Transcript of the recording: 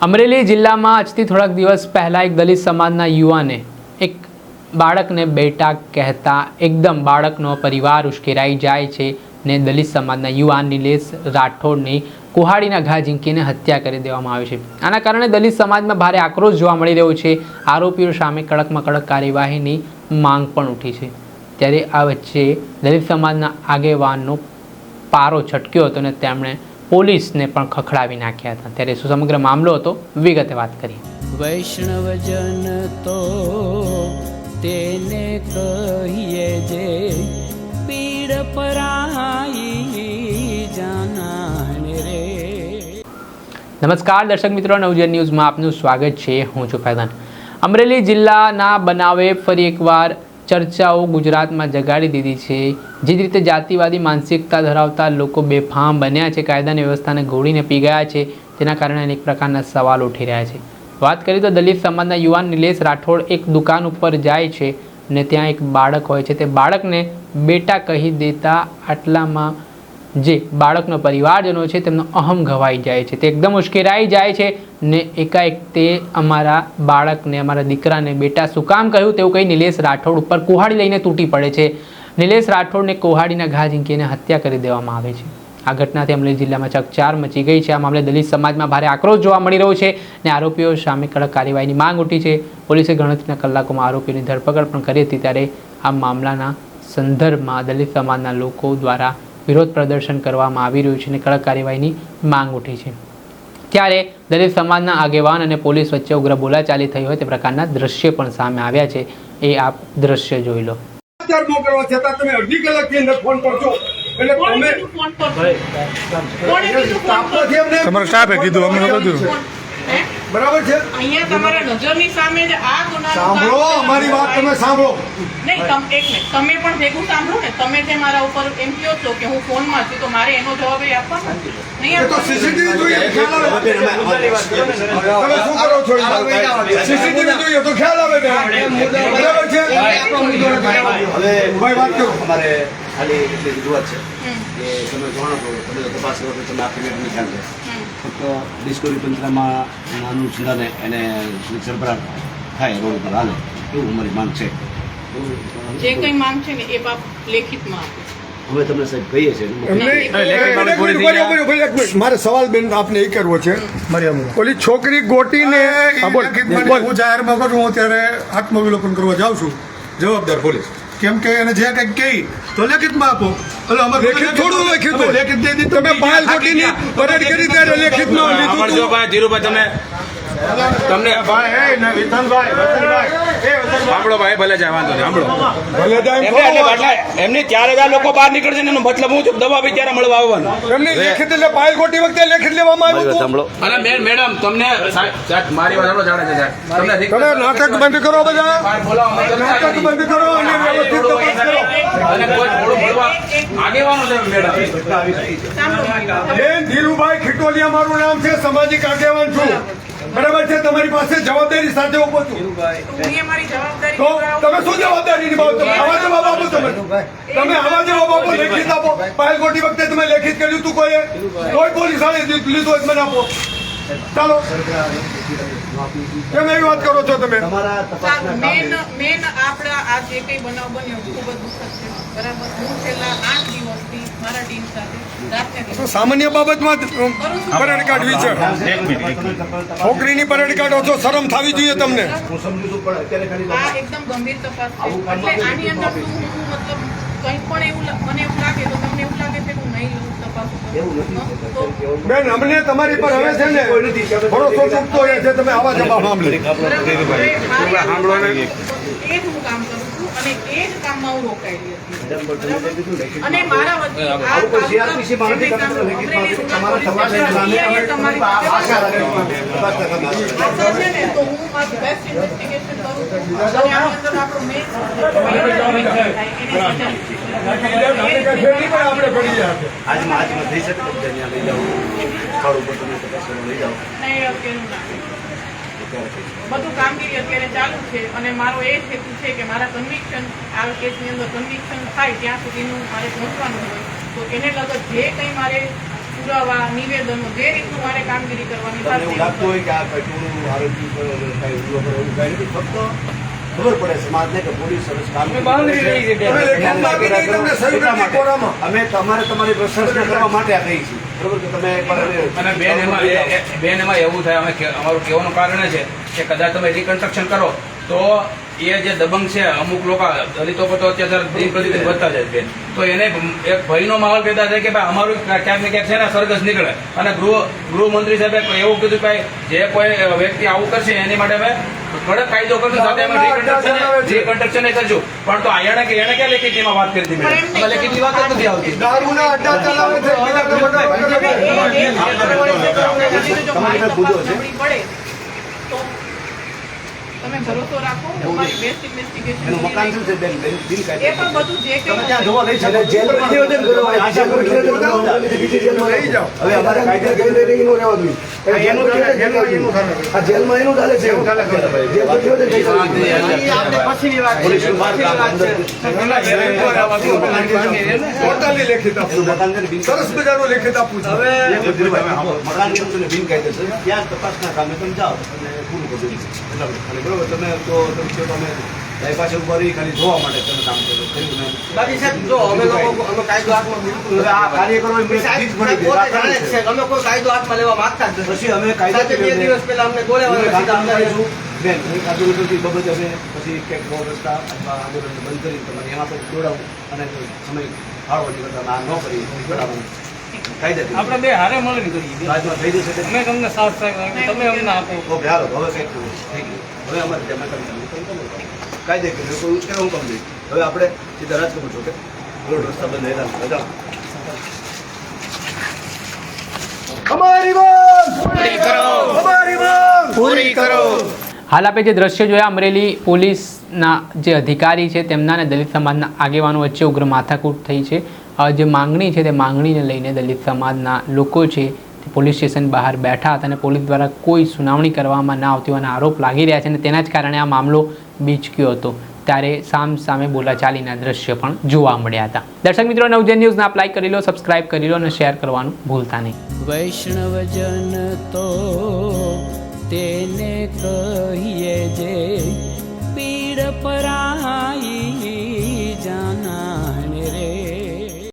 અમરેલી જિલ્લામાં આજથી થોડાક દિવસ પહેલાં એક દલિત સમાજના યુવાને એક બાળકને બેટા કહેતા એકદમ બાળકનો પરિવાર ઉશ્કેરાઈ જાય છે ને દલિત સમાજના યુવાન નિલેશ રાઠોડની કુહાડીના ઘા ઝીંકીને હત્યા કરી દેવામાં આવી છે। આના કારણે દલિત સમાજમાં ભારે આક્રોશ જોવા મળી રહ્યો છે। આરોપીઓ સામે કડકમાં કડક કાર્યવાહીની માંગ પણ ઉઠી છે। ત્યારે આ વચ્ચે દલિત સમાજના આગેવાનનો પારો છટક્યો હતો અને તેમણે પોલીસને પણ ખખડાવી નાખ્યા હતા। ત્યારે શું સમગ્ર મામલો હતો, વિગતે વાત કરીએ। વૈષ્ણવજન તો તેને કહીએ જે પીડ પરાઈ જાનાને રે। નમસ્કાર દર્શક મિત્રો, નવજીવન ન્યૂઝમાં આપનું સ્વાગત છે। હું છું ફૈઝાન। અમરેલી જિલ્લાના બનાવે ફરી એકવાર ચર્ચાઓ ગુજરાતમાં જગાડી દીધી છે। જે રીતે જાતિવાદી માનસિકતા ધરાવતા લોકો બેફામ બન્યા છે, કાયદાની વ્યવસ્થાને ઘોડીને પી ગયા છે, તેના કારણે અનેક પ્રકારના સવાલ ઉઠી રહ્યા છે। વાત કરીએ તો દલિત સમાજના યુવાન નિલેશ રાઠોડ એક દુકાન ઉપર જાય છે અને ત્યાં એક બાળક હોય છે। તે બાળકને બેટા કહી દેતા આટલામાં જે બાળકનો પરિવારજનો છે તેમનો અહમ ઘવાઈ જાય છે। તે એકદમ ઉશ્કેરાઈ જાય છે ને એકાએક તે અમારા બાળકને, અમારા દીકરાને બેટા શું કામ કહ્યું તેવું કહી નિલેશ રાઠોડ ઉપર કુહાડી લઈને તૂટી પડે છે। નિલેશ રાઠોડને કુહાડીના ઘા ઝીંકીને હત્યા કરી દેવામાં આવે છે। આ ઘટનાથી અમરેલી જિલ્લામાં ચકચાર મચી ગઈ છે। આ મામલે દલિત સમાજમાં ભારે આક્રોશ જોવા મળી રહ્યો છે અને આરોપીઓ સામે કડક કાર્યવાહીની માંગ ઉઠી છે। પોલીસે ગણતરીના કલાકોમાં આરોપીની ધરપકડ પણ કરી હતી। ત્યારે આ મામલાના સંદર્ભમાં દલિત સમાજના લોકો દ્વારા વિરોધ પ્રદર્શન કરવામાં આવી રહ્યું છે અને કડક કાર્યવાહીની માંગ ઉઠી છે। ત્યારે દલિત સમાજના આગેવાન અને પોલીસ વચ્ચે ઉગ્ર બોલાચાલી થઈ હોય તે પ્રકારના દ્રશ્ય પણ સામે આવ્યા છે। એ આપ દ્રશ્ય જોઈ લો। તમારો સ્ટાફે કીધું, અમને બધું બરાબર છે। અહીંયા તમારા નજરની સામે જ આ ગુનાનો સાંભળો, અમારી વાત તમે સાંભળો। નહીં, એક મિનિટ, તમે પણ ભેગું સાંભળો ને। તમે જે મારા ઉપર એમ કહો છો કે હું ફોનમાં છું, તો મારે એનો જવાબ એ આપવાનો નહીં। એ તો સીસીટીવી જોઈએ, ખ્યાલ આવે। તમે શું કરો છો? સીસીટીવી જોઈએ તો ખ્યાલ આવે ને। બરાબર છે। હવે ભાઈ વાત કરો। અમારે ખાલી એટલી રજૂઆત છે કે તમે જાણો છો, તમે તપાસ કરો તો તમે આખી મેટની ખ્યાલ છે। ફક્ત ડિસ્કવરી તંત્રમાં નાનું છેડાને એને સરબરાહ થાય, રોડ ઉપર હાલે, એવું અમારી માંગ છે। જે કંઈ માંગ છે ને એ બાપ લેખિતમાં આપો। હવે તમને સાહેબ કહીએ છીએ મારે સવાલ બેન આપને એ કરવો છે। ઓલી છોકરી ગોટીને હું જાહેરમાં કરું હું ત્યારે આત્મવિલોકન કરવા જાઉં છું, જવાબદાર પોલીસ, કેમ કે એને જે કંઈક કહી તો લેખિતમાં આપો। લેખિત થોડું લખ્યું હતું, લેખિત દે દીધું। તમે પાયલ ગોટીની પરેડ કરી ત્યારે લેખિતમાં લીધું હતું। ધીરુભાઈ તમને સાંભળો ભાઈ, ભલે જાય, વાંધો નહીં, સાંભળો ભલે જાય એમને 4000 લોકો બહાર નીકળશે ને એનો મતલબ હું છું, દવા બી ત્યારે મળવા આવવાનું। એમની લેખિત એટલે પાયલ ગોટી વખતે લેખિત લેવામાં આવ્યું હતું। અને મેડમ તમને મારી વાત સાંભળો, જાણે છે સાહેબ, તમે નાટક બંધ કરો, બધા બોલાવો, નાટક બંધ કરો અને વ્યવસ્થિત તપાસ કરો। અને કોઈ થોડું બોલવા આગેવાનો છે મેડમ। બેન ધીરુભાઈ ખીટોલિયા મારું નામ છે, સામાજિક આગેવાન છું, બરાબર છે। તમારી પાસે જવાબદારી સાથે ઉભો છું, હું એ મારી જવાબદારી તો તમે શું જવાબદારી નિભાવો? તમે આવા જવાબ આપો, તમે આવા જવાબ આપો, લેખિત આપો। પાયલ ગોટી વખતે તમે લેખિત કર્યું હતું, કોઈ પોલીસ વાળે લીધું હોય મને આપો, ચાલો। કેમ એવી વાત કરો છો તમે? મેન આપણા આ જે કંઈ બનાવ બન્યો ખૂબ જ દુઃખદ છે, બરાબર। હું છેલ્લા 8 દિવસથી મારા ટીમ સાથે રાતને દિવસ સામાન્ય બાબતમાં પરેડ કાઢવી છે, છોકરીની પરેડ કાઢો છો, શરમ થવી જોઈએ તમને। હું સમજુ છું, પણ અત્યારે ખાલી આ એકદમ ગંભીર તપાસ છે, એટલે આની અંદર શું મતલબ કંઈ પણ એવું મને એવું લાગે તો તમને એવું લાગે છે કે હું નહીં લઉં તપાસ બેન અમને તમારી પર હવે છે ને ભરોસો તૂટતો હોય છે, તમે આવા જવાબ મામલે એ જ હું કામ કરું છું અને એ જ કામમાં હું રોકાયેલી હતી, અને મારા વતી છે ને તો હું મારું બેસ્ટ ઇન્વેસ્ટિગેશન કરું છું અને આની અંદર આપણું મેઇન આપણે પડી જાય આજમાં થઈ શકે તો ત્યાં લઈ જાઓ, સ્થળ ઉપર તમે તપાસ કરવા લઈ જાઓ। નહીં, અત્યારનું ના બધું કામગીરી અત્યારે ચાલુ છે અને મારો એ જ હેતુ છે કે મારા કન્વિક્શન આ કેસની અંદર કન્વિક્શન થાય ત્યાં સુધીનું મારે પહોંચવાનું હોય, તો એને લગત જે કંઈ મારે પુરાવા નિવેદનો જે રીતનું મારે કામગીરી કરવાની તમને એવું થશે લાગતું હોય કે આ કટુનું આરોપી પર કાંઈ હુમલો કર્યો એવું કાંઈ નથી. ફક્ત ખબર પડે સમાજને કે પોલીસ સરસ કામ કરે છે. તમે લેખિતમાં આપી નહીં, તમને સહી એટલા નથી માટે કોરામાં. અમે તમારી પ્રશંસા કરવા માટે આ કહી છીએ. બરોબર કે તમે એકવાર અને બેન એમાં એવું થાય અમારું કહેવાનું કારણ એ છે કે કદાચ તમે રિકન્સ્ટ્રક્શન કરો તો એ જે દબંગ છે અમુક લોકો દલિતો પર તો અત્યાચાર દિન પ્રતિદિન વધતા જાય બેન, તો એને એક ભયનો માહોલ પેદા થાય કે ભાઈ અમારું ક્યાંક ને ક્યાંક છે ને સરઘસ નીકળે. અને ગૃહમંત્રી સાહેબે એવું કીધું કે જે કોઈ વ્યક્તિ આવું કરશે એની માટે અમે કડક કાયદો કરશું, સાથે અમે રિકન્સ્ટ્રક્શન કરશું. પણ તો એને ક્યાં લેખિતમાં વાત કરી હતી પણ એમ નહીં. લેખિતની વાત જ નથી આવતી. દારૂના અડ્ડા ચલાવે છે બીજા તો બધા હવે એ તમારી પાસે મુદ્દો છે. પડે તો તમે ભરોસો રાખો અમારી બેસ્ટ ઇન્વેસ્ટિગેશન એનું મકાન શું છે બેન? એ પણ બધું જે તમે કંઈ ત્યાં જોવા લઈ શકો. જેલમાં નિવેદન કરવા આવે. આશા કરું છું કે તમે લઈ જાઓ. હવે અમારે કાયદા જેલમાં એનું ચાલે છે પોલીસનું બહાર કામ અંદર ટોટલી લેખિત આપવું. મકાન છે ને બિન- સરસ મજાનું લેખિત આપવું છે. મકાન કેવું છે ને બિનકાયદેસર, ત્યાં તપાસના કામે તમે જાઓ અને પૂરું કરી દો. એટલા માટે. ખાલી બરોબર તમે તો તમે ભાઈ પાસે ઉભા રહી ખાલી જોવા માટે તમે કામ કરો. ખરું ને? બાકી સાહેબ જો અમે લોકો અમે કાયદો હાથમાં બિલકુલ હવે આ કાર્યકરો એમ સાહેબ બીજ ભરી દે. પોતે જાણે જ છે કે અમે કોઈ કાયદો હાથમાં લેવા માંગતા જ નથી. પછી અમે સાથે બે કાયદા દિવસ પહેલા અમને ગોળ્યા બેન એક આંદોલનથી બાબતે અમે પછી ક્યાંક રોડ રસ્તા અથવા આંદોલન બંધ કરી તમારે એમાં પછી જોડાવું અને સમય ફાળવાની કરતા આ ન કરી જોડાવાનું કાયદા આપણે બે હારે મળીને કરીએ. બાદમાં થઈ જશે અમે તમને સાથ સહકાર તમે અમને આપો. ઓકે હાલો હવે કંઈક થઈ ગયું. હવે અમારે ત્યાં કાયદે કર્યું કોઈ ઉશ્કેર હું કામ દઈ. હવે આપણે સીધા રાજકોટ છો કે રોડ રસ્તા બંધ હતા અમારી માંગ પૂરી કરો. અમારી માંગ પૂરી કરો. હાલ આપણે જે દ્રશ્ય જોયા અમરેલી પોલીસના જે અધિકારી છે તેમના અને દલિત સમાજના આગેવાનો વચ્ચે ઉગ્ર માથાકૂટ થઈ છે. જે માંગણી છે તે માંગણીને લઈને દલિત સમાજના લોકો છે તે પોલીસ સ્ટેશન બહાર બેઠા હતા અને પોલીસ દ્વારા કોઈ સુનાવણી કરવામાં ના આવતી હોવાના આરોપ લાગી રહ્યા છે અને તેના જ કારણે આ મામલો બીચક્યો હતો. ત્યારે સામે બોલાચાલીના દ્રશ્ય પણ જોવા મળ્યા હતા. દર્શક મિત્રો, નવજન ન્યૂઝને આપ લાઈક કરી લો, સબસ્ક્રાઇબ કરી લો અને શેર કરવાનું ભૂલતા નહીં. વૈષ્ણવજન તો તેને કહીએ